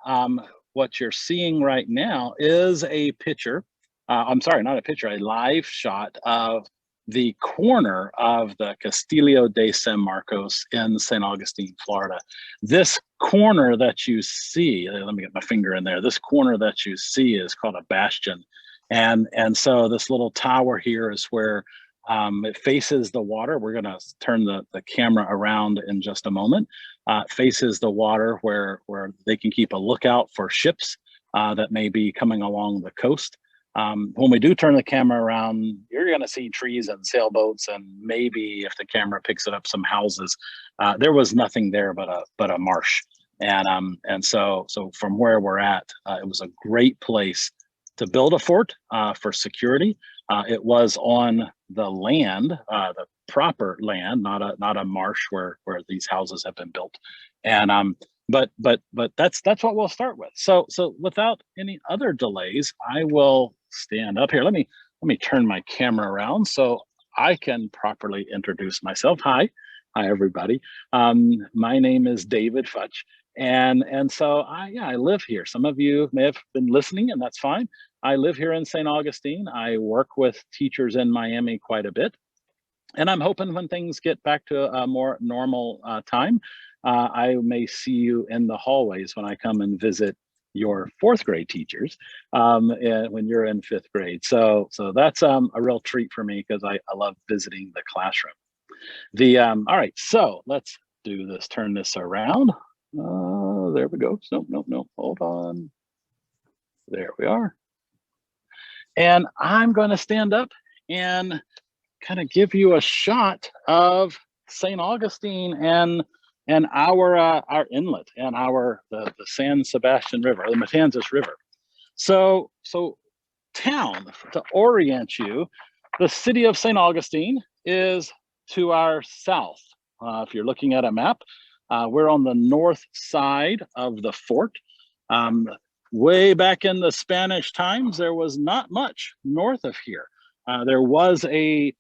what you're seeing right now is a picture. I'm sorry, not a picture, a live shot of the corner of the Castillo de San Marcos in St. Augustine, Florida. This corner that you see, let me get my finger in there. This corner that you see is called a bastion. And so this little tower here is where it faces the water. We're gonna turn the camera around in just a moment. Faces the water where they can keep a lookout for ships that may be coming along the coast. When we do turn the camera around, you're going to see trees and sailboats, and maybe if the camera picks it up, some houses. There was nothing there but a marsh, and so from where we're at, it was a great place to build a fort for security. It was on the land, the proper land, not a marsh where these houses have been built, and but that's what we'll start with. So without any other delays, I will stand up here. Let me turn my camera around so I can properly introduce myself. Hi everybody. My name is David Futch, and so I live here. Some of you may have been listening, and that's fine. I live here in St. Augustine. I work with teachers in Miami quite a bit, and I'm hoping when things get back to a more normal time, I may see you in the hallways when I come and visit your fourth grade teachers when you're in fifth grade. So that's a real treat for me because I love visiting the classroom. All right, so let's do this, turn this around. There we go. No, hold on. There we are. And I'm going to stand up and kind of give you a shot of St. Augustine and our inlet and the San Sebastian River, the Matanzas River. So town, to orient you, the city of St. Augustine is to our south. If you're looking at a map, we're on the north side of the fort. Way back in the Spanish times, there was not much north of here. There was a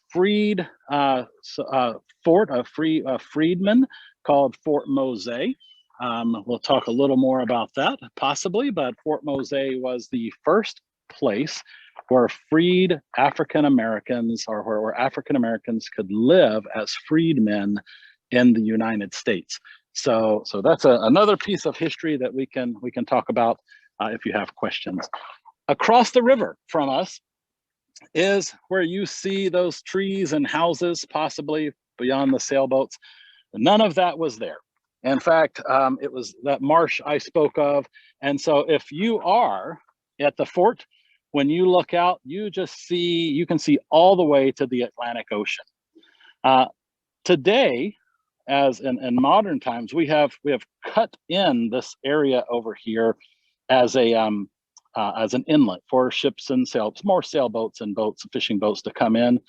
freed fort, a freedman called Fort Mose. We'll talk a little more about that possibly, but Fort Mose was the first place where freed African Americans, or where African Americans could live as freedmen in the United States. So that's another piece of history that we can talk about if you have questions. Across the river from us is where you see those trees and houses, possibly beyond the sailboats. None of that was there. In fact, it was that marsh I spoke of. And so if you are at the fort, when you look out, you can see all the way to the Atlantic Ocean. Today, as in modern times, we have cut in this area over here as an inlet for ships and more sailboats and fishing boats to come in.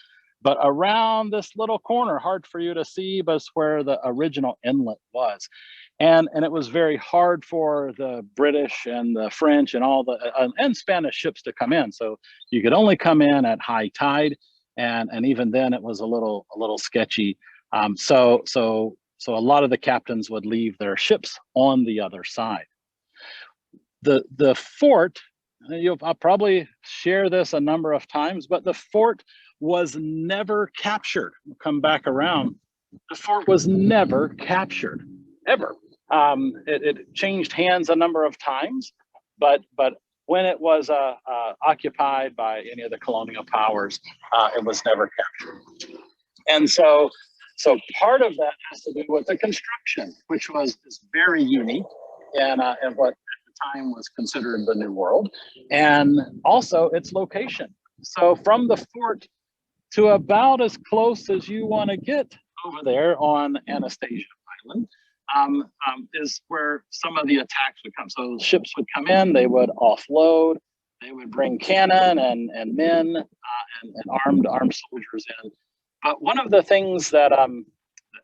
But around this little corner, hard for you to see, but it's where the original inlet was. And it was very hard for the British and the French and all and Spanish ships to come in. So you could only come in at high tide, and even then it was a little sketchy. So a lot of the captains would leave their ships on the other side. The fort, I'll probably share this a number of times, but the fort was never captured. We'll come back around. The fort was never captured, ever. It changed hands a number of times, but when it was occupied by any of the colonial powers, it was never captured. And so part of that has to do with the construction, which is very unique and what at the time was considered the New World, and also its location. So from the fort to about as close as you want to get over there on Anastasia Island is where some of the attacks would come. So ships would come in, they would offload, they would bring cannon and men and armed soldiers in. But one of the things that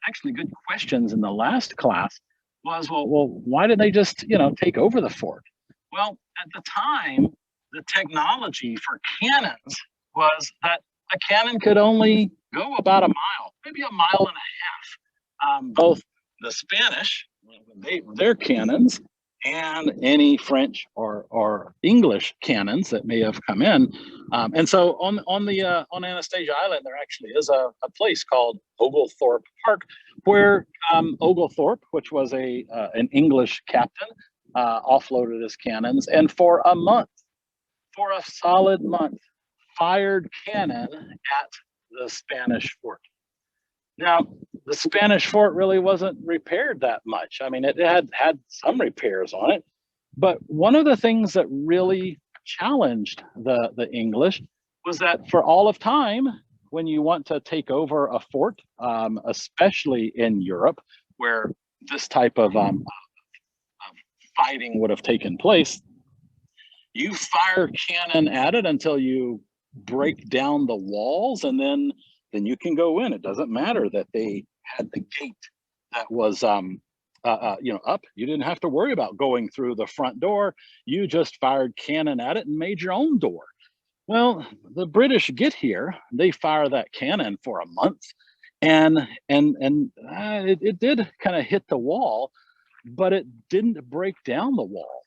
actually good questions in the last class was, well, why did they just take over the fort? Well, at the time, the technology for cannons was that a cannon could only go about a mile, maybe a mile and a half. Both the Spanish, their cannons, and any French or English cannons that may have come in. And so on Anastasia Island, there actually is a place called Oglethorpe Park, where Oglethorpe, which was an English captain, offloaded his cannons, and for a month, for a solid month, fired cannon at the Spanish fort. Now, the Spanish fort really wasn't repaired that much. I mean, it had some repairs on it, but one of the things that really challenged the English was that for all of time, when you want to take over a fort, especially in Europe, where this type of fighting would have taken place, you fire cannon at it until you break down the walls, and then you can go in. It doesn't matter that they had the gate that was up. You didn't have to worry about going through the front door. You just fired cannon at it and made your own door. Well, the British get here, they fire that cannon for a month, and it did kind of hit the wall, but it didn't break down the wall.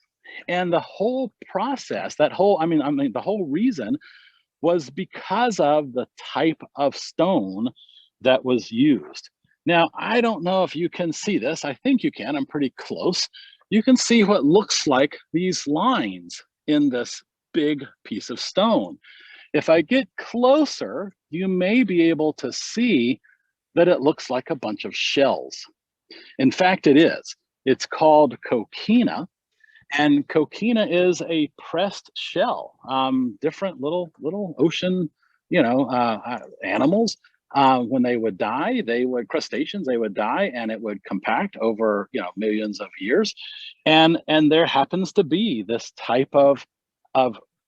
And the whole process, the whole reason was because of the type of stone that was used. Now, I don't know if you can see this. I think you can. I'm pretty close. You can see what looks like these lines in this big piece of stone. If I get closer, you may be able to see that it looks like a bunch of shells. In fact, it is. It's called coquina. And coquina is a pressed shell. Different little ocean, animals. When they would die, crustaceans. They would die, and it would compact over millions of years. And there happens to be this type of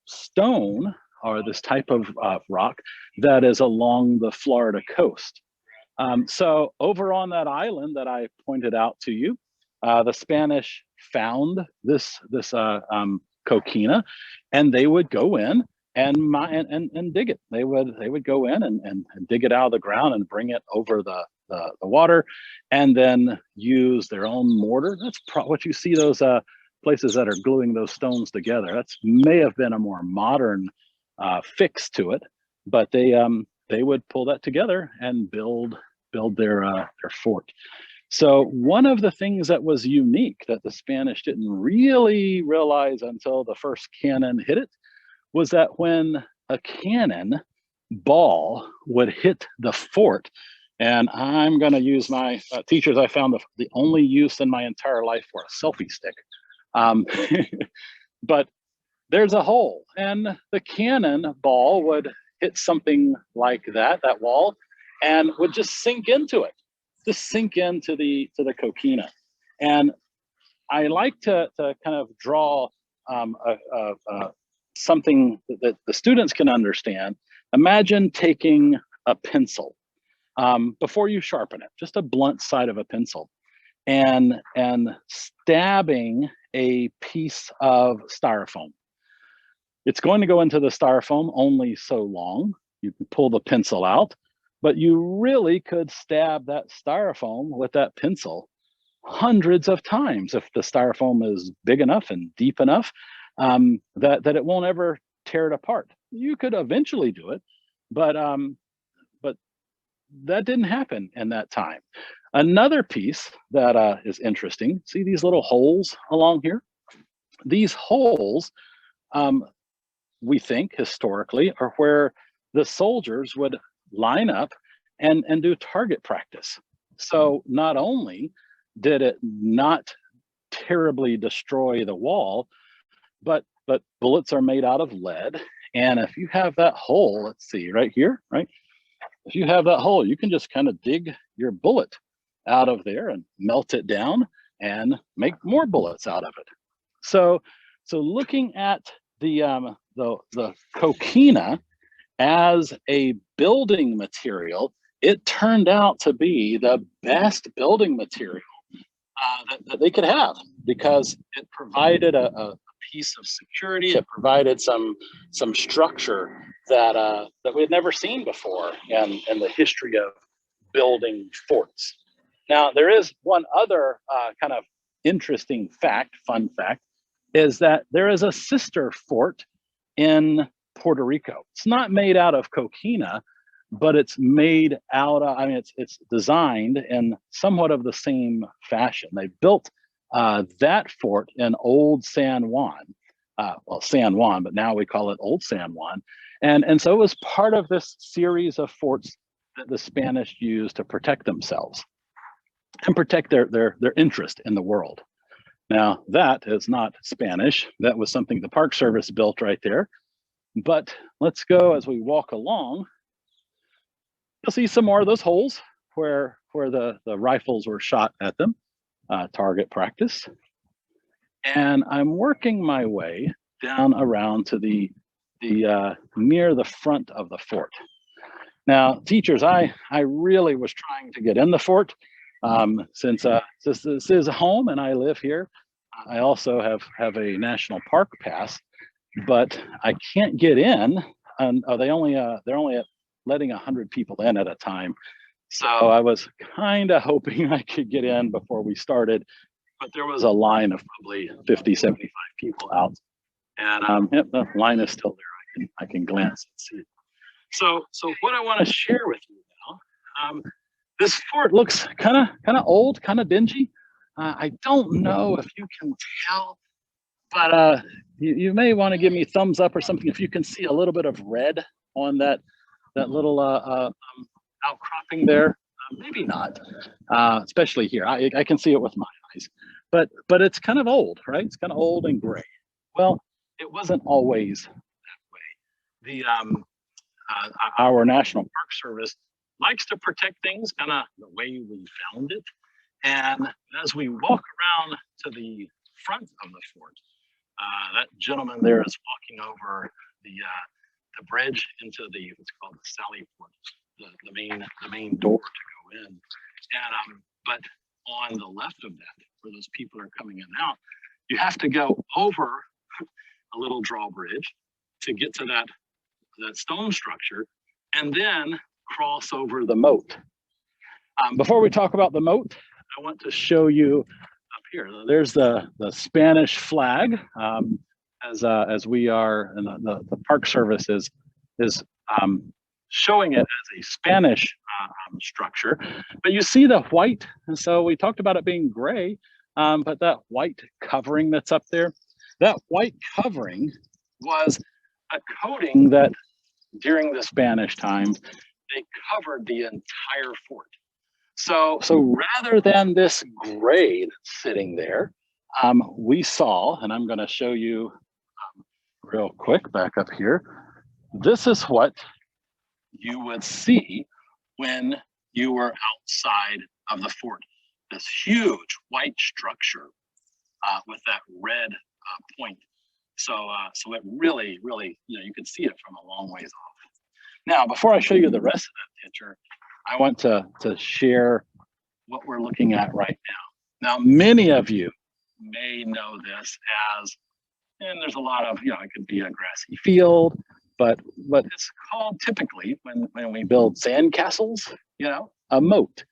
stone, or this type of rock, that is along the Florida coast. So over on that island that I pointed out to you, the Spanish found this coquina, and they would go in and dig it. They would go in and dig it out of the ground and bring it over the water, and then use their own mortar. That's what you see, those places that are gluing those stones together. That's may have been a more modern fix to it, but they would pull that together and build their fort. So one of the things that was unique that the Spanish didn't really realize until the first cannon hit it was that when a cannon ball would hit the fort, and I'm going to use my teachers, I found the only use in my entire life for a selfie stick. But there's a hole, and the cannon ball would hit something like that wall, and would just sink into it. Just sink into the coquina. And I like to kind of draw something that the students can understand. Imagine taking a pencil before you sharpen it, just a blunt side of a pencil, and stabbing a piece of styrofoam. It's going to go into the styrofoam only so long. You can pull the pencil out, but you really could stab that styrofoam with that pencil hundreds of times if the styrofoam is big enough and deep enough that it won't ever tear it apart. You could eventually do it, but that didn't happen in that time. Another piece that is interesting, see these little holes along here? These holes, we think historically, are where the soldiers would line up and do target practice. So not only did it not terribly destroy the wall, but bullets are made out of lead. And if you have that hole, let's see, right here, right? If you have that hole, you can just kind of dig your bullet out of there and melt it down and make more bullets out of it. So looking at the coquina as a building material, it turned out to be the best building material that they could have, because it provided a piece of security. It provided some structure that we had never seen before in the history of building forts. Now, there is one other kind of interesting fact, fun fact, is that there is a sister fort in Puerto Rico. It's not made out of coquina, but it's made out of, I mean, it's designed in somewhat of the same fashion. They built that fort in Old San Juan, well, San Juan, but now we call it Old San Juan. And so it was part of this series of forts that the Spanish used to protect themselves and protect their interest in the world. Now, that is not Spanish. That was something the Park Service built right there. But let's go as we walk along. You'll see some more of those holes where the rifles were shot at them, target practice. And I'm working my way down around to the near the front of the fort. Now, teachers, I really was trying to get in the fort since this is a home and I live here. I also have a national park pass, but I can't get in. And they're only letting 100 people in at a time. So I was kind of hoping I could get in before we started, but there was a line of probably 50, 75 people out. And yep, the line is still there. I can glance and see it. So what I want to share with you now, this fort looks kind of old, kind of dingy. I don't know if you can tell, but you may want to give me a thumbs up or something if you can see a little bit of red on that little outcropping there. Maybe not, especially here. I can see it with my eyes, but it's kind of old, right? It's kind of old and gray. Well, it wasn't always that way. Our National Park Service likes to protect things kind of the way we found it. And as we walk around to the front of the fort, that gentleman there is walking over the bridge into what's called the Sally Port, the main door to go in. And but on the left of that, where those people are coming in and out, you have to go over a little drawbridge to get to that stone structure, and then cross over the moat. Before we talk about the moat, I want to show you up here. There's the Spanish flag, as we are, and the Park Service is showing it as a Spanish structure. But you see the white, and so we talked about it being gray, but that white covering that's up there, that white covering was a coating that during the Spanish times, they covered the entire fort. So rather than this gray that's sitting there, we saw, and I'm going to show you real quick back up here, this is what you would see when you were outside of the fort. This huge white structure with that red point. So it really, you can see it from a long ways off. Now, before I show you the rest of that picture, I want to share what we're looking at right now. Now, many of you may know this as, and there's a lot of, it could be a grassy field, but it's called typically when we build sand castles, a moat.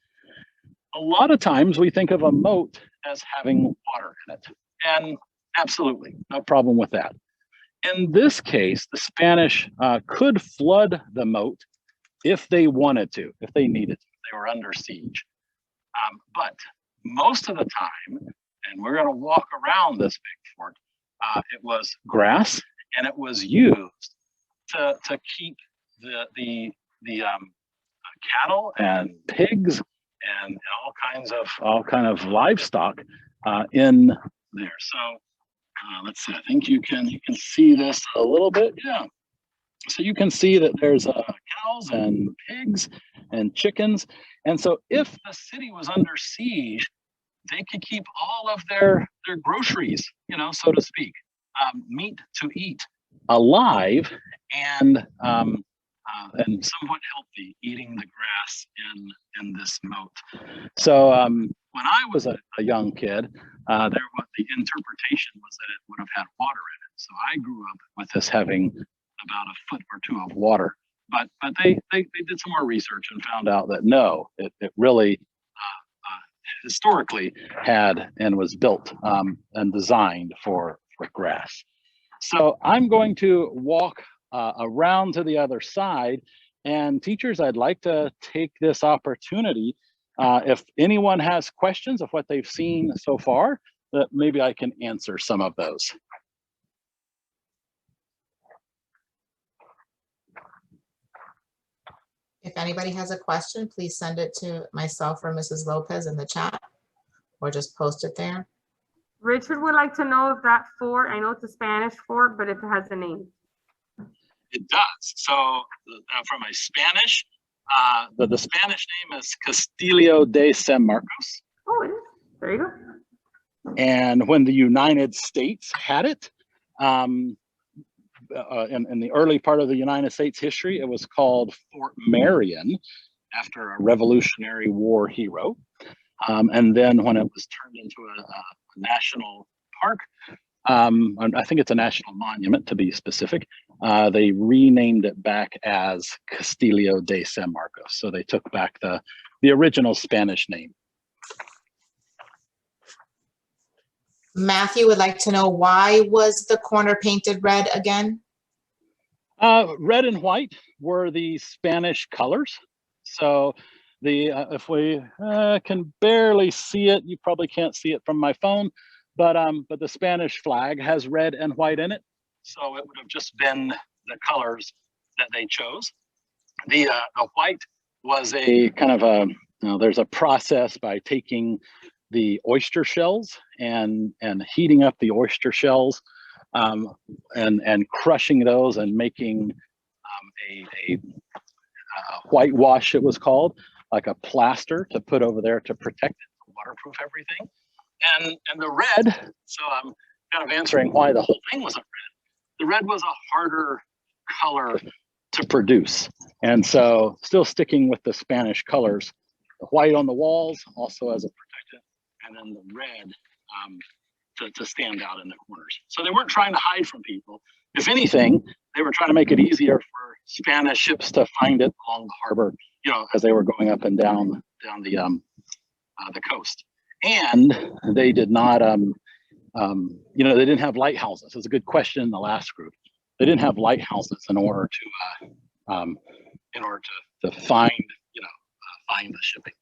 A lot of times we think of a moat as having water in it, and absolutely, no problem with that. In this case, the Spanish could flood the moat if they wanted to, if they needed to. They were under siege. But most of the time, and we're going to walk around this big fort, it was grass, and it was used to keep the cattle and pigs and all kind of livestock in there. So let's see. I think you can see this a little bit. Yeah. So you can see that there's cows and pigs and chickens. And so if the city was under siege, they could keep all of their groceries, so to speak, meat to eat, alive and somewhat healthy, eating the grass in this moat. So when I was a young kid, the interpretation was that it would have had water in it. So I grew up with this having about a foot or two of water. But they did some more research and found out that no, it really historically had and was built and designed for grass. So I'm going to walk around to the other side. And teachers, I'd like to take this opportunity. If anyone has questions of what they've seen so far, that maybe I can answer some of those. If anybody has a question, please send it to myself or Mrs. Lopez in the chat, or just post it there. Richard would like to know if that fort, I know it's a Spanish fort, but if it has a name. It does. So from a Spanish, the Spanish name is Castillo de San Marcos. Oh, it is. There you go. And when the United States had it, in the early part of the United States history, it was called Fort Marion after a Revolutionary War hero. And then when it was turned into a national park, I think it's a national monument to be specific, they renamed it back as Castillo de San Marcos. So they took back the original Spanish name. Matthew would like to know, why was the corner painted red again? Red and white were the Spanish colors. So if we can barely see it, you probably can't see it from my phone, but the Spanish flag has red and white in it. So it would have just been the colors that they chose. The white was a kind of there's a process by taking the oyster shells and heating up the oyster shells and crushing those and making a whitewash, it was called, like a plaster to put over there to protect it, waterproof everything. And the red, so I'm kind of answering why the whole thing wasn't red. The red was a harder color to produce. And so still sticking with the Spanish colors, the white on the walls also as a protectant, and then the red to stand out in the corners. So they weren't trying to hide from people. If anything, they were trying to make it easier for Spanish ships to find it along the harbor, as they were going up and down the coast. And they did not, they didn't have lighthouses. It was a good question in the last group. They didn't have lighthouses in order to find the shipping.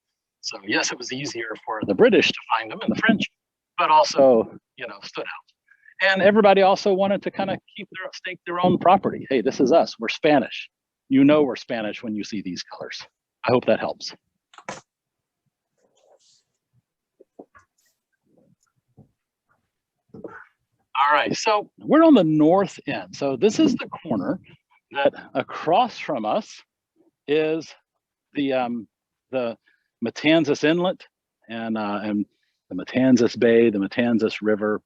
So yes, it was easier for the British to find them and the French, but also stood out. And everybody also wanted to kind of stake their own property. Hey, this is us. We're Spanish. We're Spanish when you see these colors. I hope that helps. All right, so we're on the north end. So this is the corner that across from us is the Matanzas Inlet and the Matanzas Bay, the Matanzas River.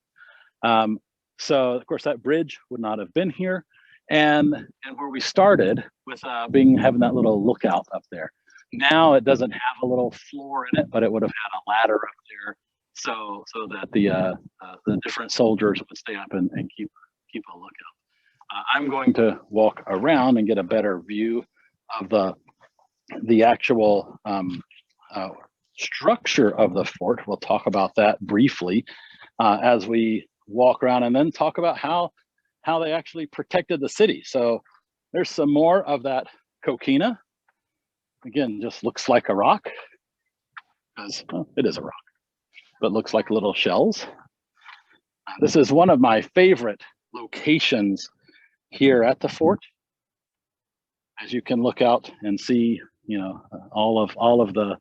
So of course that bridge would not have been here, and where we started with having that little lookout up there. Now it doesn't have a little floor in it, but it would have had a ladder up there, so that the different soldiers would stay up and keep a lookout. I'm going to walk around and get a better view of the actual structure of the fort. We'll talk about that briefly as we walk around, and then talk about how they actually protected the city. So there's some more of that coquina. Again, just looks like a rock, because it is a rock, but looks like little shells. This is one of my favorite locations here at the fort. As you can look out and see, all of the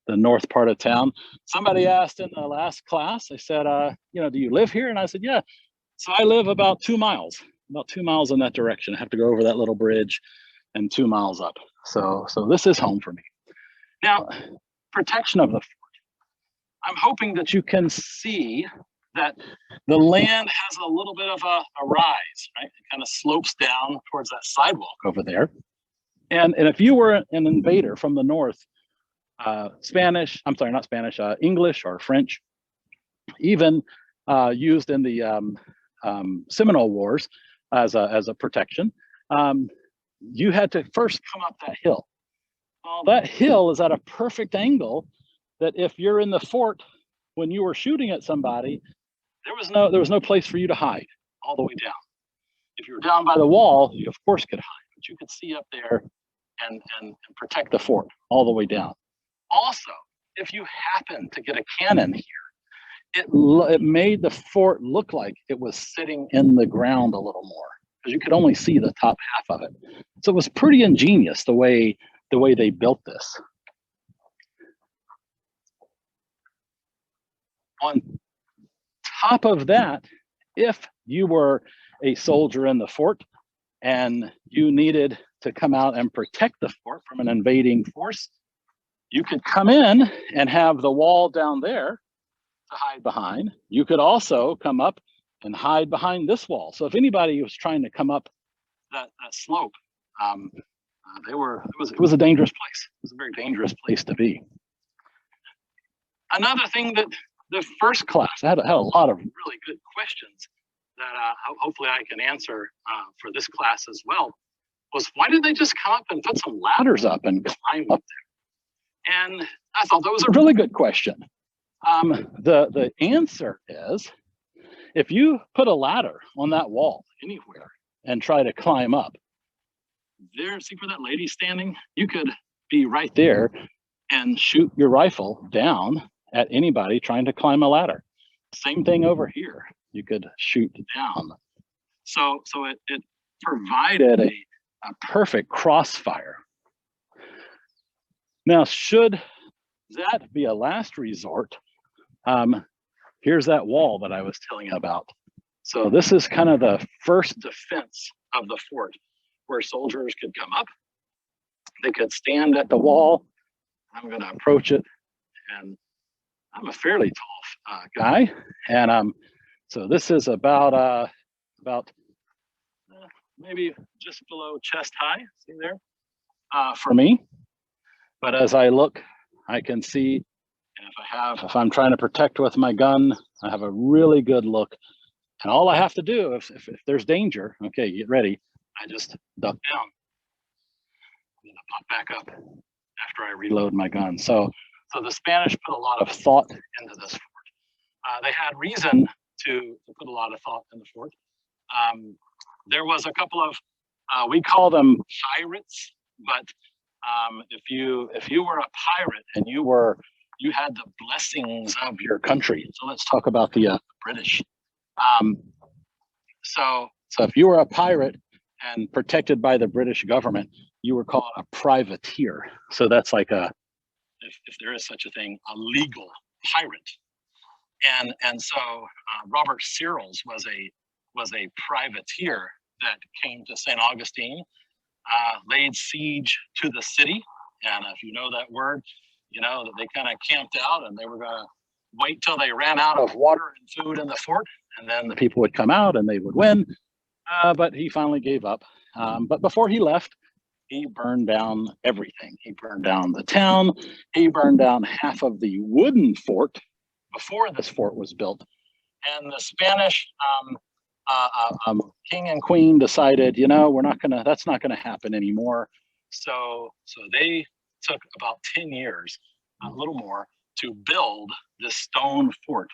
north part of town. Somebody asked in the last class, I said, do you live here? And I said, yeah. So I live about 2 miles in that direction. I have to go over that little bridge and 2 miles up. So this is home for me. Now, protection of the fort. I'm hoping that you can see that the land has a little bit of a rise, right? It kind of slopes down towards that sidewalk over there. And if you were an invader from the north, English or French, even used in the Seminole Wars as a protection, you had to first come up that hill. Well, that hill is at a perfect angle that if you're in the fort when you were shooting at somebody, there was no place for you to hide all the way down. If you were down by the wall, you of course could hide, but you could see up there and protect the fort all the way down. Also, if you happen to get a cannon here, it made the fort look like it was sitting in the ground a little more, because you could only see the top half of it. So it was pretty ingenious the way they built this. On top of that, if you were a soldier in the fort and you needed to come out and protect the fort from an invading force, you could come in and have the wall down there to hide behind. You could also come up and hide behind this wall. So if anybody was trying to come up that slope, it was a dangerous place. It was a very dangerous place to be. Another thing that the first class had a lot of really good questions that hopefully I can answer for this class as well, was why did they just come up and put some ladders up and climb up there? And I thought that was a really good question. The answer is, if you put a ladder on that wall anywhere and try to climb up, there, see where that lady's standing? You could be right there and shoot your rifle down at anybody trying to climb a ladder. Same thing over here. You could shoot down. So it provided a perfect crossfire. Now, should that be a last resort, here's that wall that I was telling you about. So this is kind of the first defense of the fort, where soldiers could come up. They could stand at the wall. I'm going to approach it, and I'm a fairly tall guy, and so this is about maybe just below chest high. See there, for me. But as I look, I can see, and if I'm trying to protect with my gun, I have a really good look. And all I have to do, if there's danger, okay, get ready, I just duck down and I pop back up after I reload my gun. So the Spanish put a lot of thought into this fort. They had reason to put a lot of thought in the fort. There was a couple of, we call them pirates, but if you were a pirate and you had the blessings of your country. So let's talk about the British. So if you were a pirate and protected by the British government, you were called a privateer. So that's like if there is such a thing, a legal pirate. And so Robert Searles was a privateer that came to St. Augustine, laid siege to the city. And if you know that word, you know that they kind of camped out and they were going to wait till they ran out of water and food in the fort, and then the people would come out and they would win. But he finally gave up. But before he left, he burned down everything. He burned down the town. He burned down half of the wooden fort before this fort was built. And the Spanish king and queen decided, you know, that's not gonna happen anymore. So they took about 10 years, a little more, to build this stone fort.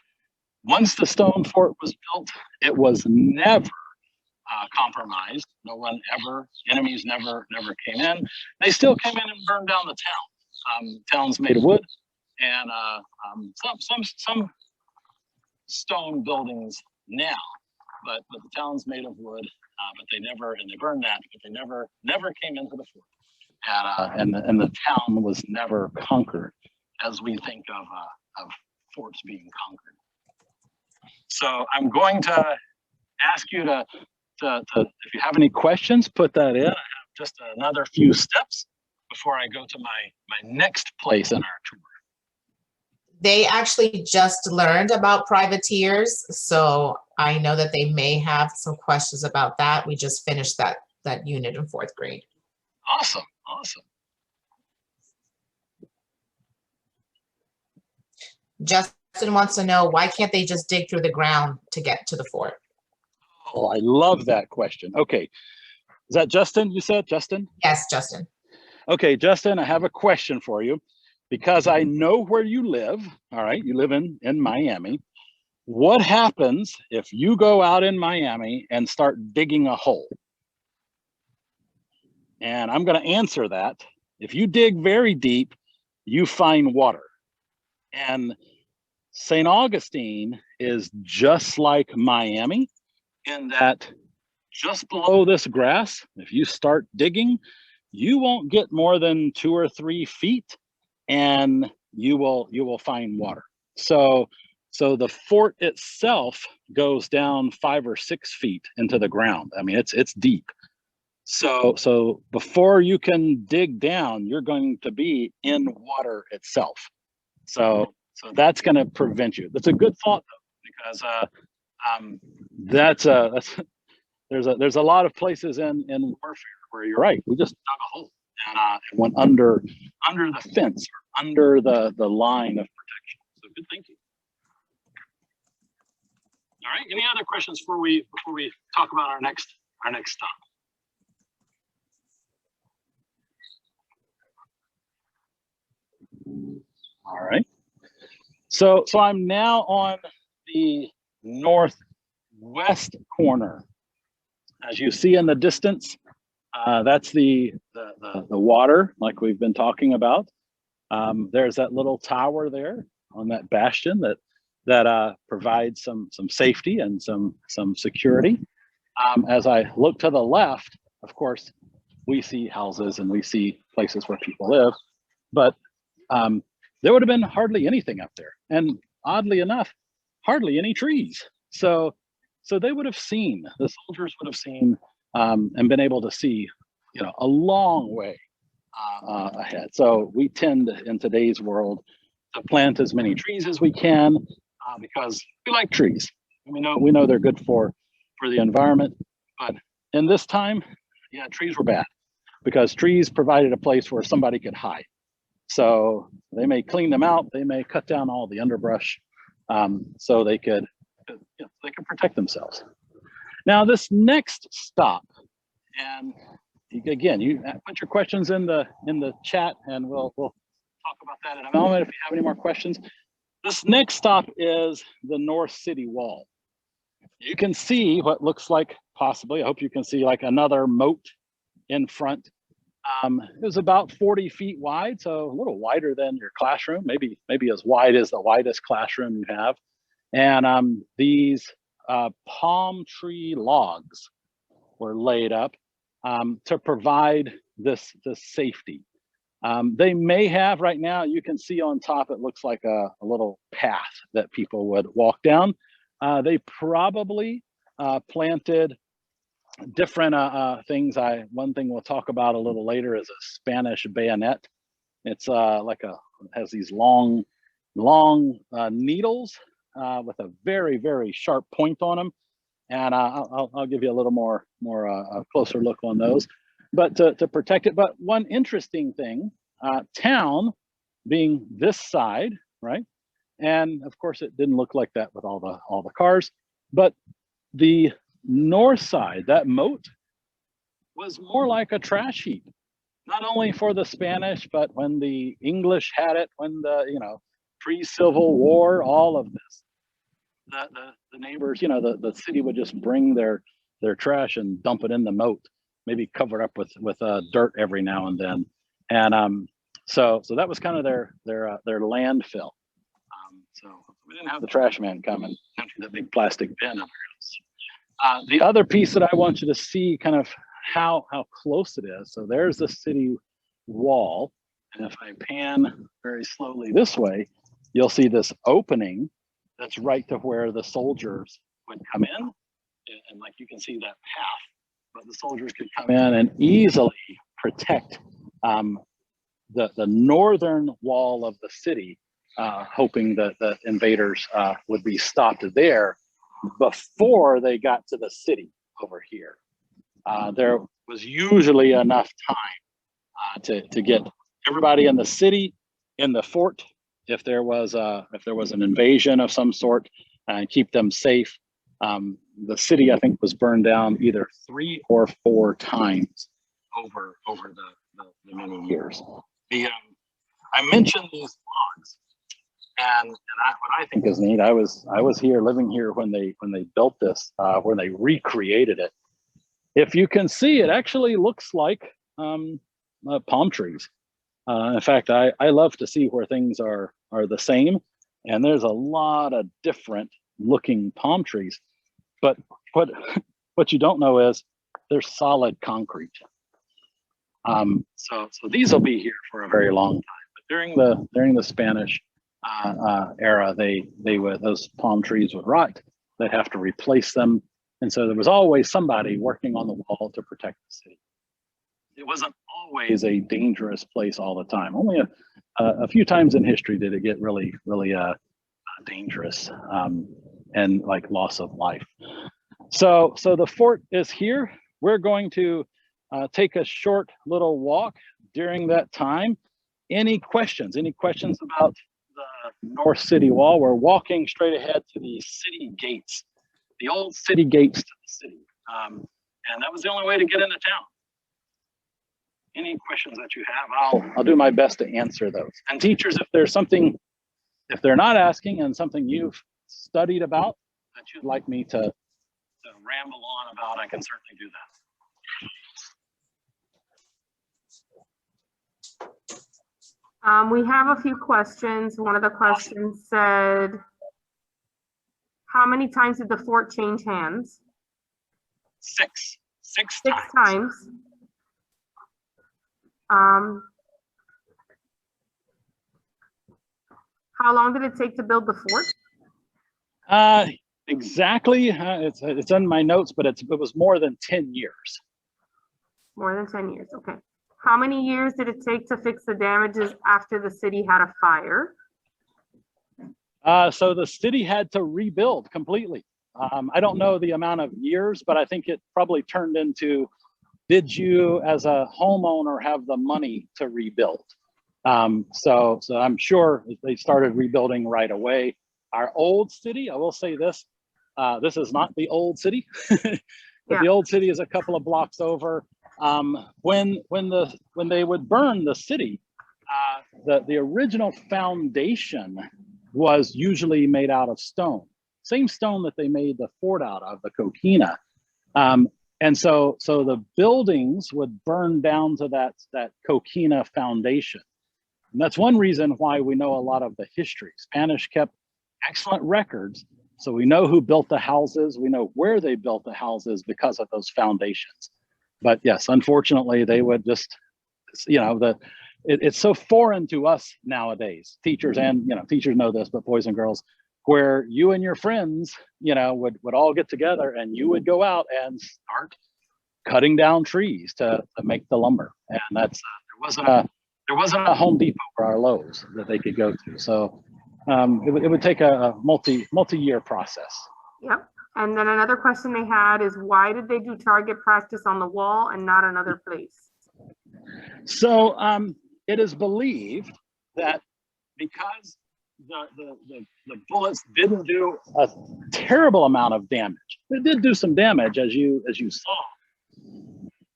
Once the stone fort was built, it was never compromised. Enemies never came in. They still came in and burned down the town. Towns made of wood, and some stone buildings now, but the town's made of wood. But they burned that, but they never came into the fort. And the town was never conquered, as we think of forts being conquered. So I'm going to ask you to if you have any questions, put that in. I have just another few steps before I go to my next place in our tour. They actually just learned about privateers, so I know that they may have some questions about that. We just finished that unit in 4th grade. Awesome. Justin wants to know, why can't they just dig through the ground to get to the fort? Oh, I love that question. Okay. Is that Justin? You said Justin? Yes, Justin. Okay, Justin, I have a question for you. because I know where you live, all right, you live in Miami. What happens if you go out in Miami and start digging a hole? And I'm going to answer that. If you dig very deep, you find water. And St. Augustine is just like Miami in that just below this grass, if you start digging, you won't get more than 2 or 3 feet and you will find water. So the fort itself goes down 5 or 6 feet into the ground. I mean, it's deep. So before you can dig down, you're going to be in water itself. So that's going to prevent you. That's a good thought though, because that's there's a lot of places in warfare where you're right. We just dug a hole and went under the fence or under the line of protection. So good thinking. All right. Any other questions before we talk about our next stop? All right. So I'm now on the northwest corner. As you see in the distance, that's the water, like we've been talking about. There's that little tower there on that bastion that provides some safety and some security. As I look to the left, of course, we see houses and we see places where people live, but there would have been hardly anything up there, and oddly enough, hardly any trees. So they would have seen, the soldiers would have seen and been able to see, a long way ahead. So we tend in today's world to plant as many trees as we can because we like trees. We know they're good for the environment, but in this time, yeah, trees were bad because trees provided a place where somebody could hide. So they may clean them out, they may cut down all the underbrush, so they could protect themselves. Now this next stop, and again, you put your questions in the chat, and we'll talk about that in a moment if you have any more questions. This next stop is the North City Wall. You can see what looks like possibly, I hope you can see like another moat in front. It was about 40 feet wide, so a little wider than your classroom, maybe as wide as the widest classroom you have. And these palm tree logs were laid up to provide this safety. They may have, right now, you can see on top, it looks like a little path that people would walk down. They probably planted different things. One thing we'll talk about a little later is a Spanish bayonet. It's has these long needles with a very, very sharp point on them. And I'll give you a little more closer look on those, but to protect it. But one interesting thing, town being this side, right? And of course it didn't look like that with all the cars, but the north side, that moat, was more like a trash heap, not only for the Spanish, but when the English had it, when the pre-Civil War, all of this, the neighbors, the city would just bring their trash and dump it in the moat, maybe cover up with dirt every now and then. And so that was kind of their landfill. So we didn't have the trash man come and empty that big plastic bin up here. The other piece that I want you to see kind of how close it is. So there's the city wall. And if I pan very slowly this way, you'll see this opening that's right to where the soldiers would come in. And like you can see that path, but the soldiers could come in and easily protect the northern wall of the city, hoping that the invaders would be stopped there before they got to the city over here. There was usually enough time to get everybody in the city, in the fort, if there was an invasion of some sort, and keep them safe. The city, I think, was burned down either 3 or 4 times over the many years. I mentioned these logs, and what I think is neat. I was here, living here when they built this, when they recreated it. If you can see, it actually looks like palm trees. In fact, I love to see where things are the same, and there's a lot of different looking palm trees. But what you don't know is they're solid concrete. So these will be here for a very long time. But during the Spanish era, those palm trees would rot. They'd have to replace them, and so there was always somebody working on the wall to protect the city. It wasn't always a dangerous place all the time. Only a few times in history did it get really dangerous and like loss of life. So the fort is here. We're going to take a short little walk during that time. Any questions? Any questions about the North City Wall? We're walking straight ahead to the city gates, the old city gates to the city. And that was the only way to get into town. Any questions that you have, I'll do my best to answer those. And teachers, if there's something, if they're not asking and something you've studied about that you'd like me to ramble on about, I can certainly do that. We have a few questions. One of the questions said, how many times did the fort change hands? Six times. How long did it take to build the fort? Exactly. It's in my notes, but it was more than 10 years. More than 10 years. Okay. How many years did it take to fix the damages after the city had a fire? So the city had to rebuild completely. I don't know the amount of years, but I think it probably turned into, did you as a homeowner have the money to rebuild? So I'm sure they started rebuilding right away. Our old city, I will say this, this is not the old city, but yeah. The old city is a couple of blocks over. When they would burn the city, the original foundation was usually made out of stone, same stone that they made the fort out of, the coquina. And so the buildings would burn down to that coquina foundation. And that's one reason why we know a lot of the history. Spanish kept excellent records. So we know who built the houses. We know where they built the houses because of those foundations. But yes, unfortunately, they would just, it's so foreign to us nowadays, teachers, and teachers know this, but boys and girls, where you and your friends, would all get together and you would go out and start cutting down trees to make the lumber. And that's there wasn't a Home Depot or our Lowe's that they could go to. So it would take a multi-year process. Yep. And then another question they had is, why did they do target practice on the wall and not another place? So it is believed that because the bullets didn't do a terrible amount of damage, they did do some damage, as you saw.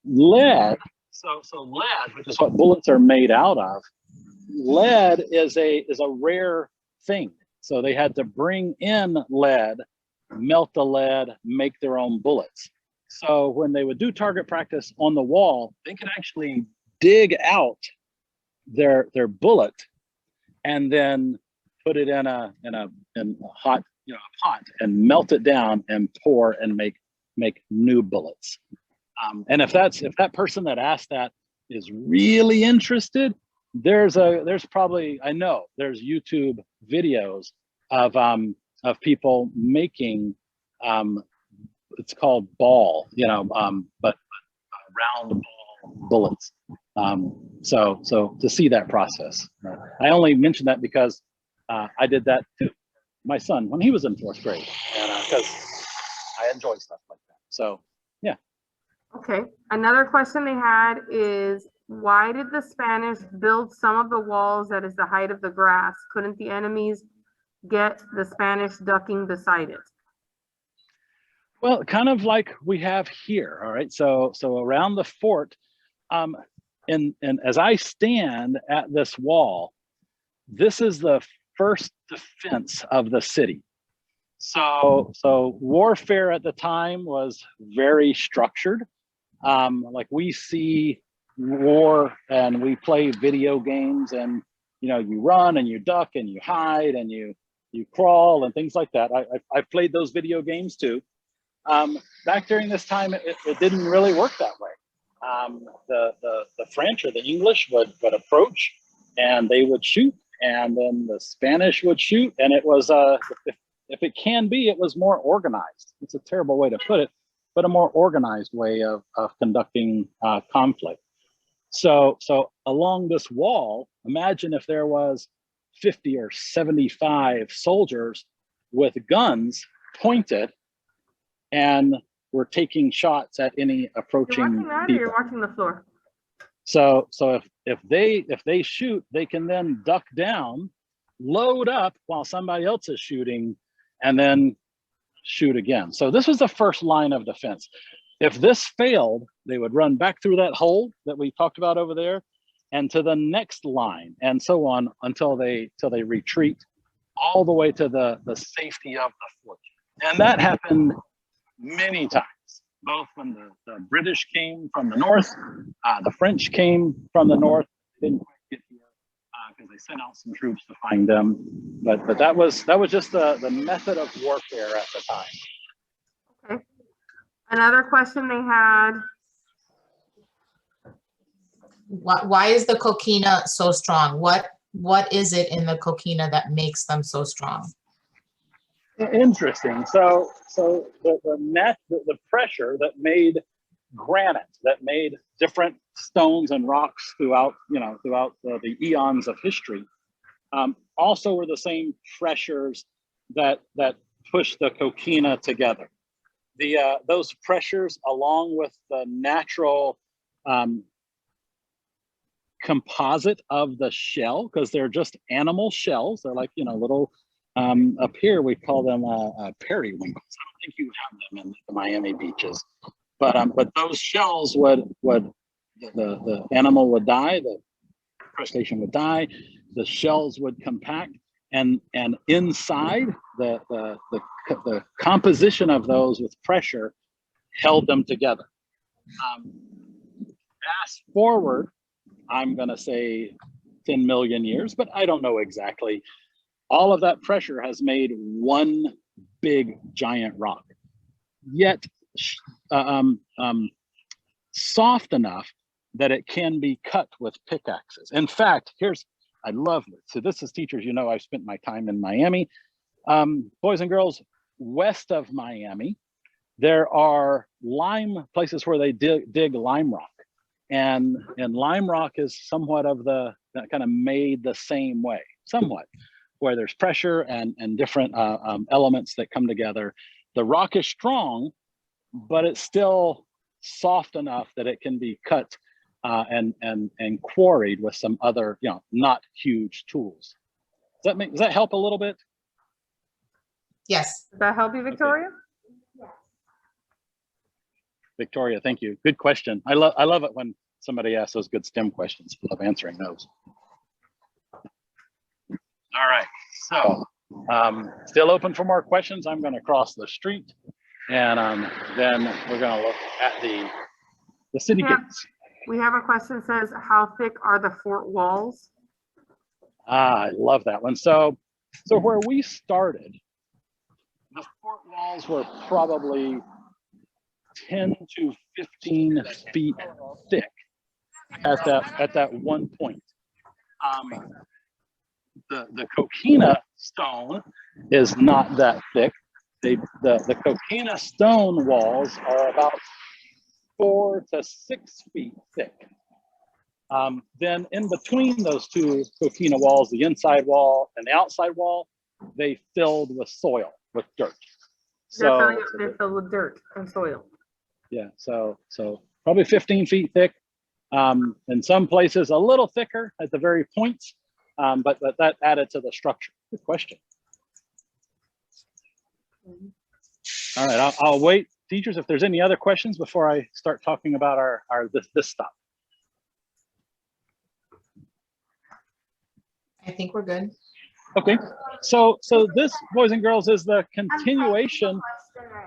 Lead, so lead, which is what bullets are made out of, lead is a rare thing. So they had to bring in lead, melt the lead, make their own bullets. So when they would do target practice on the wall, they could actually dig out their bullet and then put it in a hot pot and melt it down and pour and make new bullets. And if that person that asked that is really interested, there's probably, I know there's YouTube videos of people making it's called ball, but round ball bullets. So to see that process, I only mention that because I did that too, my son, when he was in 4th grade, and because I enjoy stuff like that. So yeah. Okay. Another question they had is, why did the Spanish build some of the walls that is the height of the grass? Couldn't the enemies get the Spanish ducking beside it? Well, kind of like we have here. All right. So around the fort, and as I stand at this wall, this is the first defense of the city. So warfare at the time was very structured. Like we see war and we play video games, and you run and you duck and you hide and you crawl and things like that. I've played those video games too. Back during this time, it didn't really work that way. The French or the English would approach, and they would shoot, and then the Spanish would shoot, and it was if it can be, it was more organized. It's a terrible way to put it, but a more organized way of conducting conflict. So along this wall, imagine if there was 50 or 75 soldiers with guns pointed, and we're taking shots at any approaching You're watching that, people. or you're watching the floor? So if they shoot, they can then duck down, load up while somebody else is shooting, and then shoot again. So this was the first line of defense. If this failed, they would run back through that hole that we talked about over there, and to the next line, and so on until they retreat all the way to the safety of the fort. And that happened many times, both when the British came from the north, the French came from the north. They didn't quite get here because they sent out some troops to find them. But that was just the method of warfare at the time. Okay. Another question they had. Why is the coquina so strong? What is it in the coquina that makes them so strong? Interesting. So the pressure that made granite, that made different stones and rocks throughout the eons of history, also were the same pressures that pushed the coquina together. Those pressures, along with the natural composite of the shell, because they're just animal shells. They're like little. Up here, we call them periwinkles. I don't think you have them in the Miami beaches, but those shells the animal would die, the crustacean would die, the shells would compact, and inside the composition of those with pressure held them together. Fast forward, I'm going to say 10 million years, but I don't know exactly. All of that pressure has made one big giant rock, yet soft enough that it can be cut with pickaxes. In fact, I love it. So this is teachers, I've spent my time in Miami. Boys and girls, west of Miami, there are places where they dig lime rock. And lime rock is somewhat of that kind of made the same way, somewhat, where there's pressure and different elements that come together. The rock is strong, but it's still soft enough that it can be cut and quarried with some other, not huge tools. Does that help a little bit? Yes. Does that help you, Victoria? Okay. Victoria, thank you. Good question. I love it when somebody asks those good STEM questions. I love answering those. All right, so still open for more questions. I'm going to cross the street, and then we're going to look at the city gates. We have a question that says, how thick are the fort walls? I love that one. So where we started, the fort walls were probably 10 to 15 feet thick at that one point. The coquina stone is not that thick. The coquina stone walls are about 4 to 6 feet thick. Then in between those two coquina walls, the inside wall and the outside wall, they filled with soil, with dirt. They're filled with dirt and soil. Yeah, so probably 15 feet thick. In some places a little thicker at the very points, but that added to the structure. Good question. All right, I'll wait, teachers, if there's any other questions before I start talking about this stop. think we're good. Okay, so this, boys and girls, is the continuation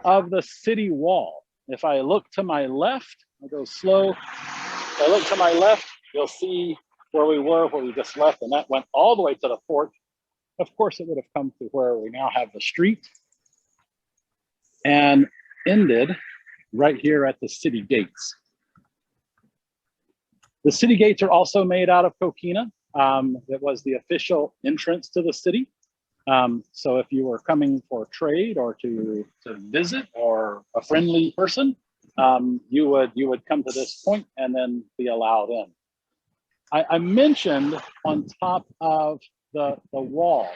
of the city wall. If I look to my left, I'll go slow. If I look to my left, you'll see where we were, where we just left, and that went all the way to the fort. Of course, it would have come to where we now have the street and ended right here at the city gates. The city gates are also made out of coquina. It was the official entrance to the city. So if you were coming for trade or to visit or a friendly person, you would come to this point and then be allowed in. I mentioned on top of the wall,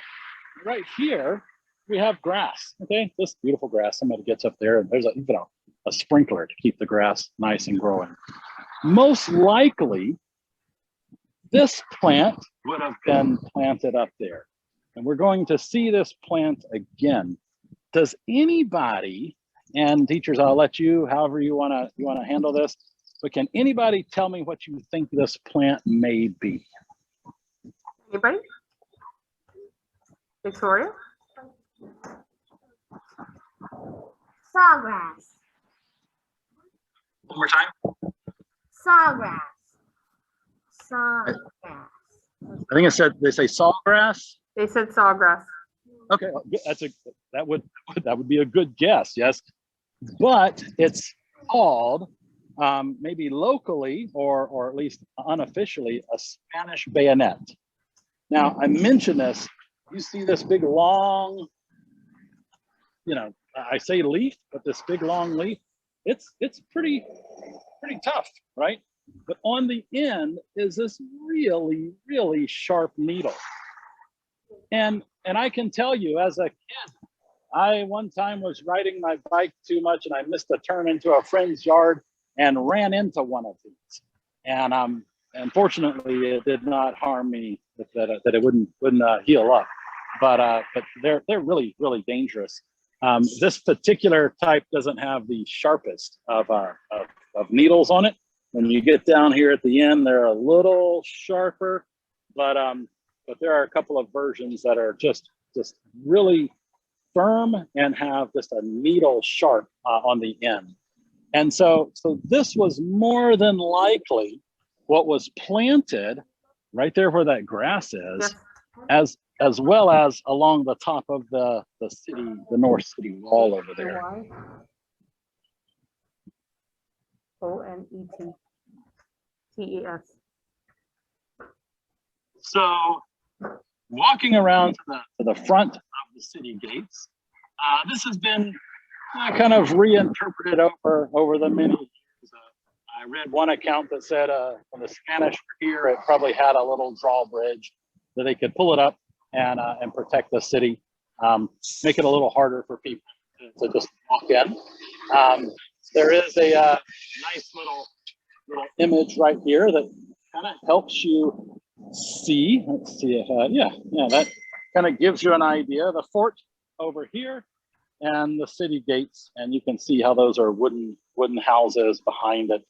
right here, we have grass, okay? This beautiful grass. Somebody gets up there and there's even a sprinkler to keep the grass nice and growing. Most likely, this plant would have been planted up there. And we're going to see this plant again. Does anybody, and teachers, I'll let you, however you wanna handle this, but can anybody tell me what you think this plant may be? Anybody? Victoria? Sawgrass. One more time. Sawgrass. Sawgrass. I think it said, they say sawgrass. They said sawgrass. Okay, that would be a good guess, yes. But it's called, maybe locally or at least unofficially, a Spanish bayonet. Now, I mentioned this. You see this big long, I say leaf, but this big long leaf, it's pretty tough, right? But on the end is this really, really sharp needle. And I can tell you, as a kid, I one time was riding my bike too much and I missed a turn into a friend's yard and ran into one of these. And unfortunately, it did not harm me, that it wouldn't heal up. But they're really, really dangerous. This particular type doesn't have the sharpest of needles on it. When you get down here at the end, they're a little sharper, but there are a couple of versions that are just really firm and have just a needle sharp on the end. And so this was more than likely what was planted right there where that grass is, Yes. as well as along the top of the city, the north city wall over there. O-N-E-T-T-E-S. So walking around to the front of the city gates, this has been kind of reinterpreted over the many years. I read one account that said when the Spanish were here, it probably had a little drawbridge that they could pull it up and protect the city, make it a little harder for people to just walk in. There is a nice little image right here that kind of helps you see. Let's see if that kind of gives you an idea. The fort over here and the city gates, and you can see how those are wooden houses behind it.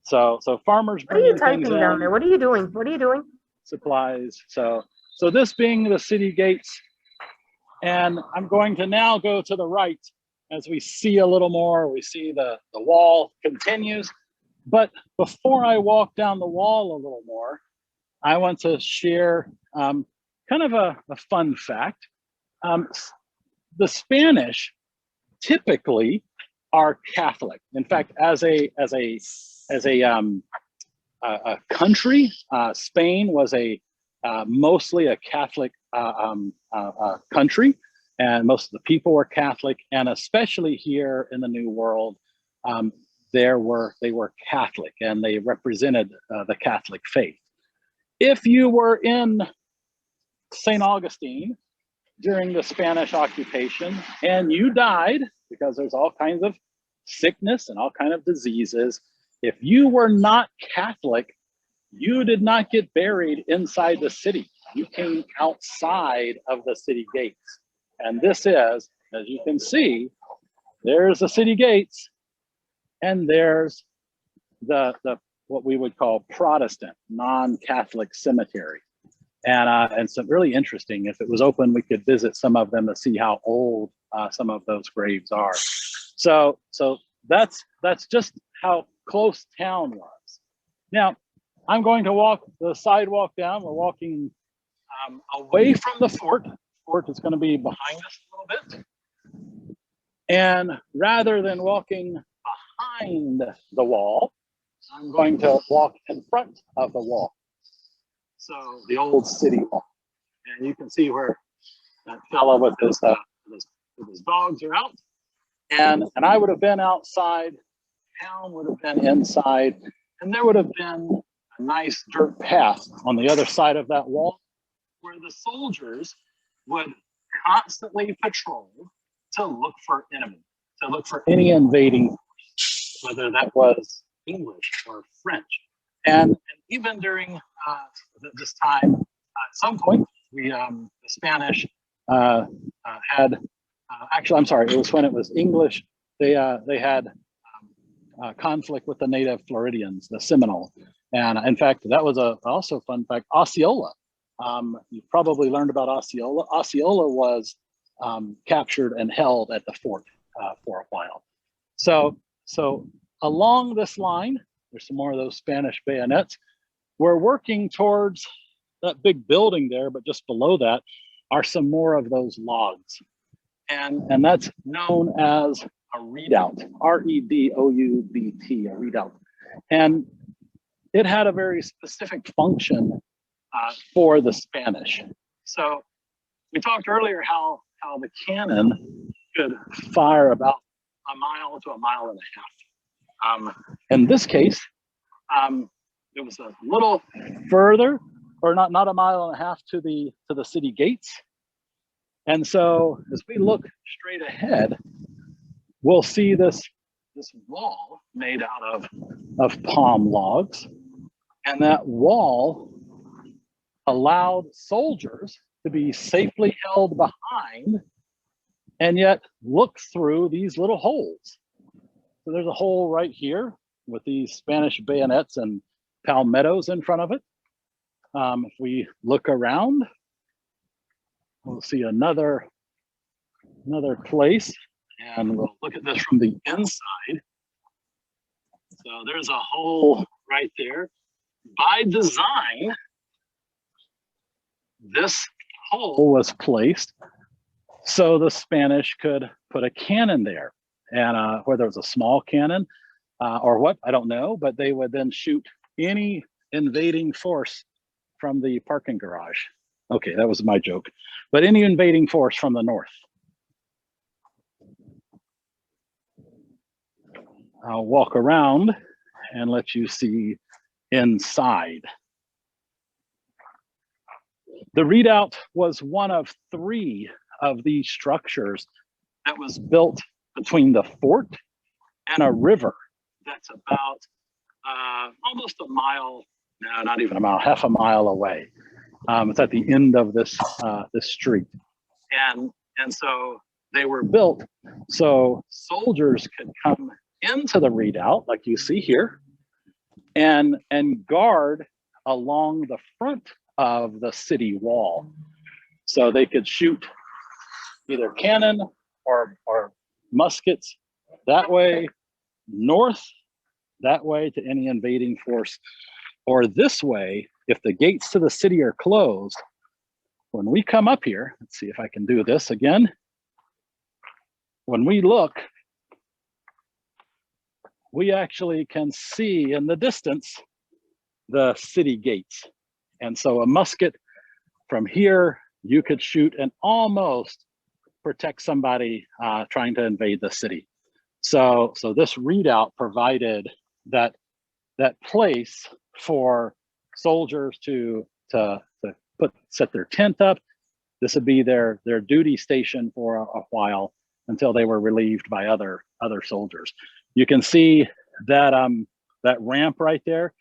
So farmers What are you bringing typing things down in, there? What are you doing? What are you doing? supplies. So this being the city gates, and I'm going to now go to the right as we see a little more. We see the wall continues, but before I walk down the wall a little more, I want to share kind of a fun fact. The Spanish typically are Catholic. In fact, as a country, Spain was mostly a Catholic country, and most of the people were Catholic, and especially here in the New World, they were Catholic, and they represented the Catholic faith. If you were in St. Augustine during the Spanish occupation and you died, because there's all kinds of sickness and all kinds of diseases, if you were not Catholic, you did not get buried inside the city. You came outside of the city gates. And this is, as you can see, there's the city gates, and there's the what we would call Protestant, non-Catholic cemetery. And some really interesting. If it was open, we could visit some of them to see how old some of those graves are. So that's just how close town was. Now, I'm going to walk the sidewalk down. We're walking away from the fort. The fort is going to be behind us a little bit. And rather than walking behind the wall, I'm going to walk in front of the wall. So the old city wall. And you can see where that fellow with his dogs are out. And I would have been outside, town would have been inside, and there would have been a nice dirt path on the other side of that wall where the soldiers would constantly patrol to look for enemy, to look for any invading force, whether that was English or French. And even during this time, at some point, the Spanish had, actually, I'm sorry, it was when it was English, they had conflict with the native Floridians, the Seminole. And in fact, that was also a fun fact, Osceola. You probably learned about Osceola. Osceola was captured and held at the fort for a while. So along this line, there's some more of those Spanish bayonets. We're working towards that big building there, but just below that are some more of those logs. And that's known as a redoubt, R-E-D-O-U-B-T, a redoubt. And it had a very specific function for the Spanish. So we talked earlier how the cannon could fire about a mile to a mile and a half. In this case, it was a little further, or not a mile and a half to the city gates. And so as we look straight ahead, we'll see this wall made out of palm logs. And that wall allowed soldiers to be safely held behind and yet look through these little holes. So there's a hole right here with these Spanish bayonets and palmettos in front of it. If we look around, we'll see another place, and we'll look at this from the inside. So there's a hole right there. By design, this hole was placed so the Spanish could put a cannon there. And whether it was a small cannon or what, I don't know, but they would then shoot any invading force from the parking garage. Okay, that was my joke. But any invading force from the north. I'll walk around and let you see inside. The redoubt was one of 3 of these structures that was built between the fort and a river that's about almost a mile, no, not even a mile, half a mile away. It's at the end of this street. And so they were built so soldiers could come into the redoubt, like you see here, and guard along the front of the city wall. So they could shoot either cannon or muskets that way, north, that way to any invading force, or this way, if the gates to the city are closed. When we come up here, let's see if I can do this again. When we look, we actually can see in the distance the city gates. And so a musket from here, you could shoot and almost protect somebody trying to invade the city. So this redoubt provided that place for soldiers to set their tent up. This would be their duty station for a while until they were relieved by other soldiers. You can see that that ramp right there.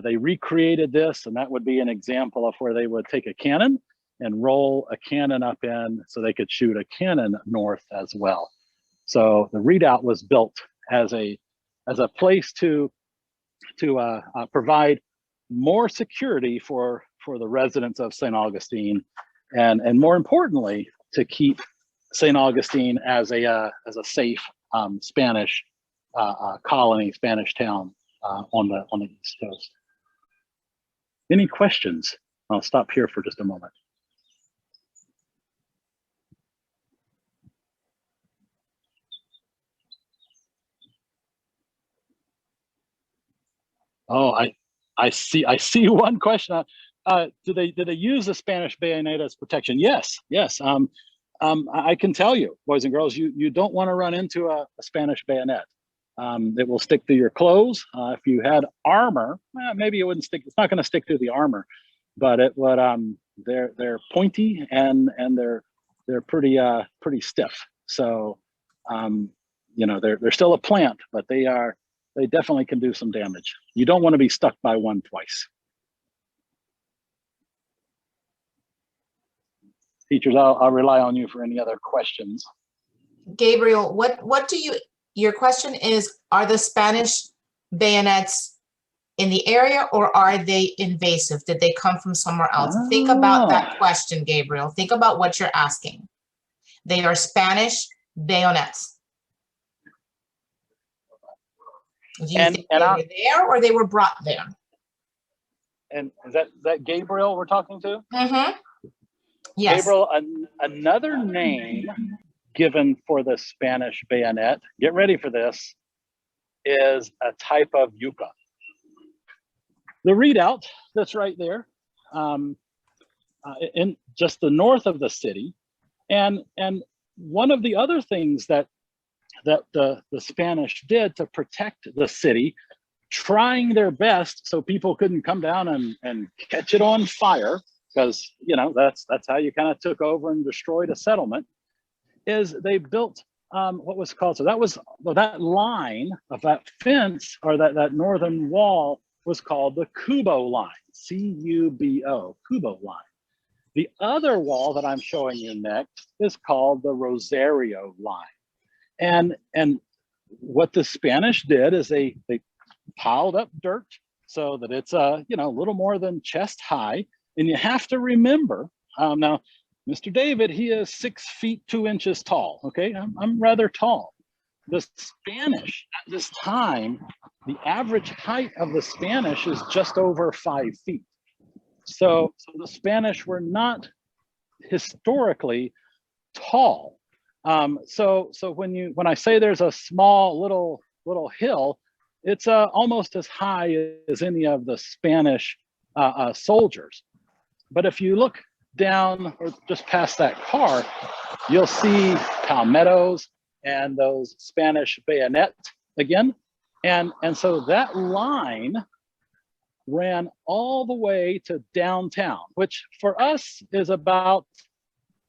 They recreated this, and that would be an example of where they would take a cannon and roll a cannon up in so they could shoot a cannon north as well. So the redoubt was built as a place to provide more security for for the residents of St. Augustine, and more importantly, to keep St. Augustine as a safe Spanish colony, Spanish town on the East Coast. Any questions? I'll stop here for just a moment. Oh, I see one question. Do they use the Spanish bayonet as protection? Yes. I can tell you, boys and girls, you don't want to run into a Spanish bayonet. It will stick to your clothes. If you had armor, maybe it wouldn't stick. It's not going to stick to the armor, but it would. They're pointy and they're pretty stiff. So, they're still a plant, but they definitely can do some damage. You don't want to be stuck by one twice. Teachers, I'll rely on you for any other questions. Gabriel, your question is, are the Spanish bayonets in the area or are they invasive? Did they come from somewhere else? Think about that question, Gabriel. Think about what you're asking. They are Spanish bayonets. Do you think they were there or they were brought there? And is that Gabriel we're talking to? Mm-hmm. Yes. Gabriel, another name given for the Spanish bayonet, get ready for this, is a type of yucca. The redoubt that's right there, in just the north of the city, and one of the other things that the Spanish did to protect the city, trying their best so people couldn't come down and catch it on fire, because that's how you kind of took over and destroyed a settlement, is they built what was called, so that line of that fence, or that northern wall, was called the Cubo line, C-U-B-O, Cubo line. The other wall that I'm showing you next is called the Rosario line. And what the Spanish did is they piled up dirt so that it's a little more than chest high. And you have to remember, now, Mr. David, he is 6 feet 2 inches tall. Okay, I'm rather tall. The Spanish at this time, the average height of the Spanish is just over 5 feet. So the Spanish were not historically tall. So when I say there's a small little hill, it's almost as high as any of the Spanish soldiers. But if you look down or just past that car, you'll see palmettos and those Spanish bayonet again. And so that line ran all the way to downtown, which for us is about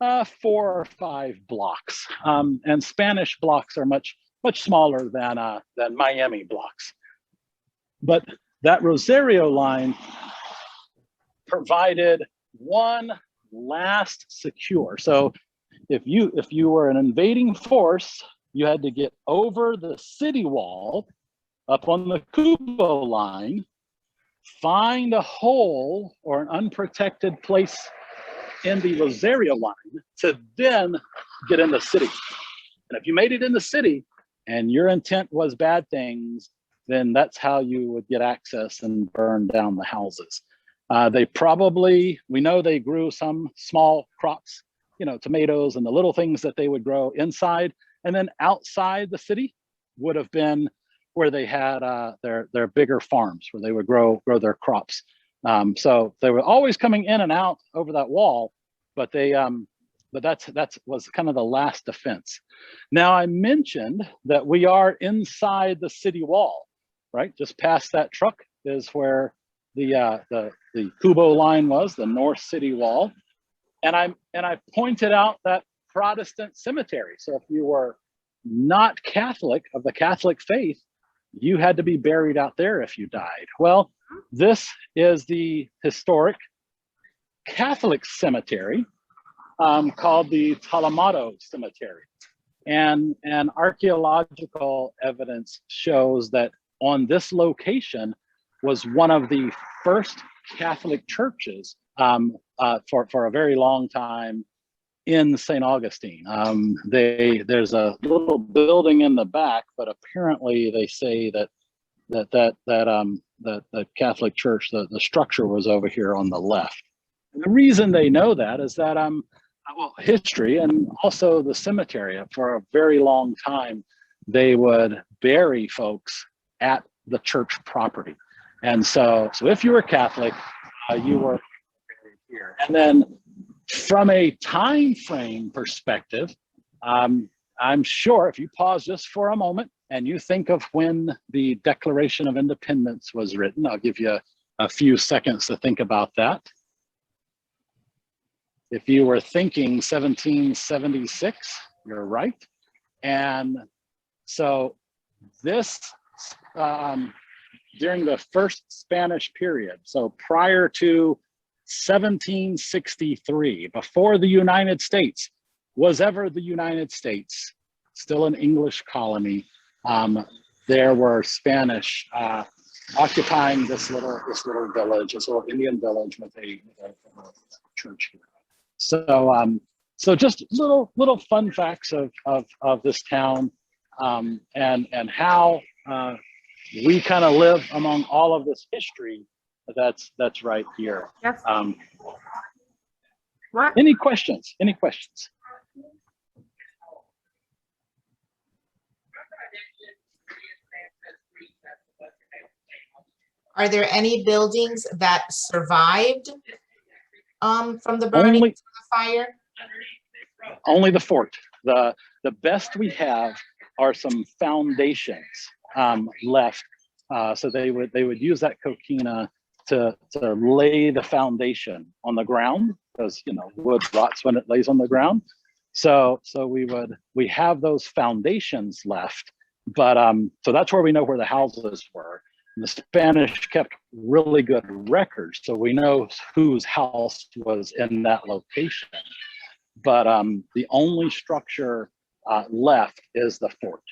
4 or 5 blocks. And Spanish blocks are much smaller than Miami blocks. But that Rosario line provided one last secure. So if you were an invading force, you had to get over the city wall up on the Cubo line, find a hole or an unprotected place in the Rosario line to then get in the city. And if you made it in the city and your intent was bad things, then that's how you would get access and burn down the houses. We know they grew some small crops, tomatoes and the little things that they would grow inside. And then outside the city would have been where they had their bigger farms where they would grow their crops. So they were always coming in and out over that wall, but that was kind of the last defense. Now I mentioned that we are inside the city wall, right? Just past that truck is where the Cubo line was, the North City Wall. And I pointed out that Protestant cemetery. So if you were not Catholic, of the Catholic faith, you had to be buried out there if you died. Well, this is the historic Catholic cemetery called the Talamado Cemetery. And archaeological evidence shows that on this location was one of the first Catholic churches for a very long time in St. Augustine. There's a little building in the back, but apparently they say that the Catholic Church, the structure was over here on the left. And the reason they know that is that well, history and also the cemetery. For a very long time, they would bury folks at the church property, and so if you were Catholic, you were buried here. And then, from a time frame perspective, I'm sure if you pause just for a moment and you think of when the Declaration of Independence was written, I'll give you a few seconds to think about that. If you were thinking 1776, you're right. And so this, during the first Spanish period, so prior to 1763, before the United States was ever the United States, still an English colony, there were Spanish occupying this little village, this little Indian village with a church here. So just little fun facts of this town, and how we kind of live among all of this history that's right here. Yes. What? Any questions? Any questions? Are there any buildings that survived from the burning, from the fire? Only the fort. The best we have are some foundations left. So they would use that coquina to lay the foundation on the ground, because wood rots when it lays on the ground. So we have those foundations left, but so that's where we know where the houses were. And the Spanish kept really good records, so we know whose house was in that location. But the only structure left is the fort.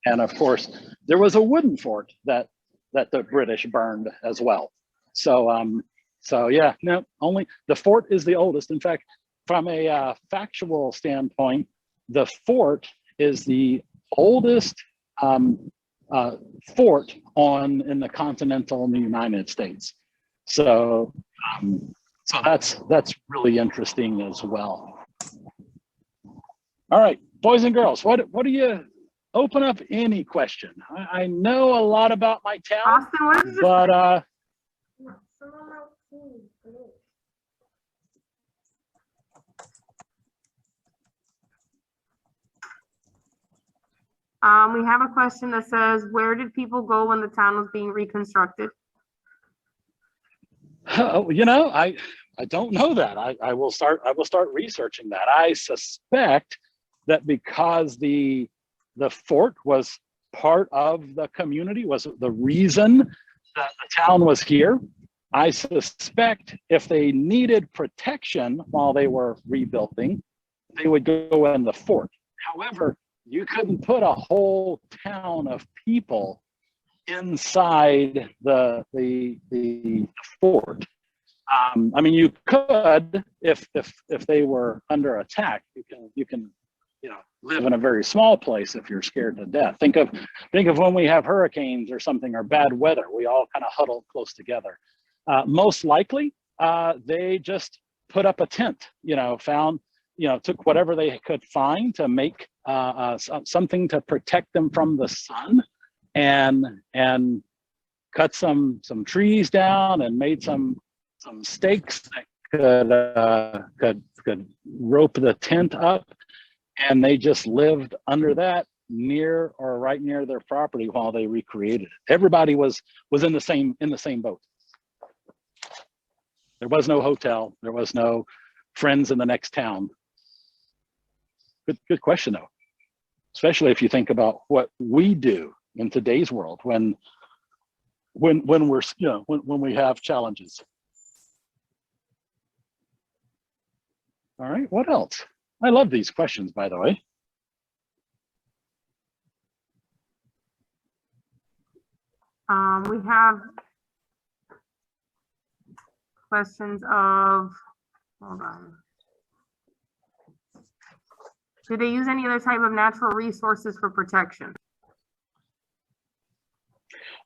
And of course, there was a wooden fort that the British burned as well. So yeah, no, only the fort is the oldest. In fact, from a factual standpoint, the fort is the oldest fort in the continental United States. So that's really interesting as well. All right, boys and girls, what do you open up any question? I know a lot about my town, Austin, what did you but we have a question that says, where did people go when the town was being reconstructed? I don't know that. I will start researching that. I suspect that because the fort was part of the community, was the reason that the town was here. I suspect if they needed protection while they were rebuilding, they would go in the fort. However, you couldn't put a whole town of people inside the fort. I mean, you could if they were under attack. You can live in a very small place if you're scared to death. Think of when we have hurricanes or something, or bad weather. We all kind of huddle close together. Most likely, they just put up a tent. Took whatever they could find to make something to protect them from the sun, and cut some trees down and made some stakes that could rope the tent up, and they just lived under that right near their property while they recreated it. Everybody was in the same boat. There was no hotel. There was no friends in the next town. Good question though, especially if you think about what we do in today's world when we're when we have challenges. All right, what else? I love these questions, by the way. We have questions of, hold on. Do they use any other type of natural resources for protection?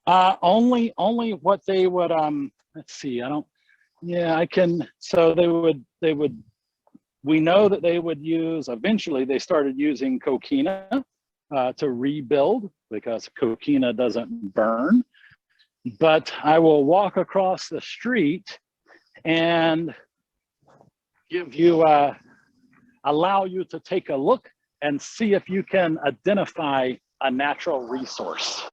Only what they would, let's see, I can, so they would, we know that they would use, eventually they started using coquina to rebuild because coquina doesn't burn. But I will walk across the street and give you, allow you to take a look and see if you can identify a natural resource.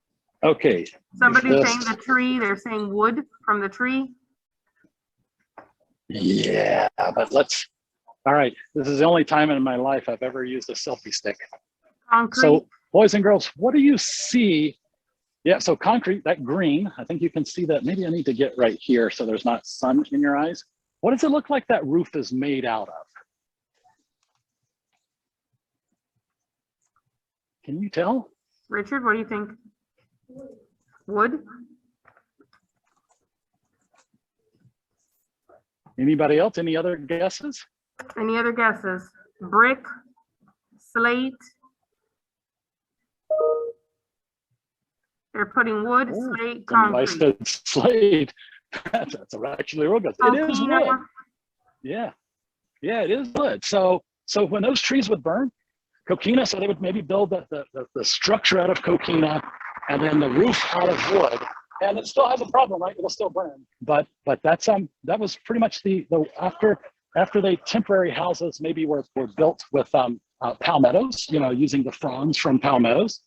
Okay. Somebody's saying the tree, they're saying wood from the tree. Yeah, but all right, this is the only time in my life I've ever used a selfie stick. Concrete. So boys and girls, what do you see? Yeah, so concrete, that green, I think you can see that. Maybe I need to get right here so there's not sun in your eyes. What does it look like that roof is made out of? Can you tell? Richard, what do you think? Wood? Anybody else? Any other guesses? Any other guesses? Brick, slate. They're putting wood, slate, I concrete. said slate. That's actually real good. It is Coquina. wood. Yeah, it is wood. So when those trees would burn, coquina, so they would maybe build the structure out of coquina and then the roof out of wood. And it still has a problem, right? It'll still burn. But that's that was pretty much the after they temporary houses maybe were built with palmettos, using the fronds from palmettos.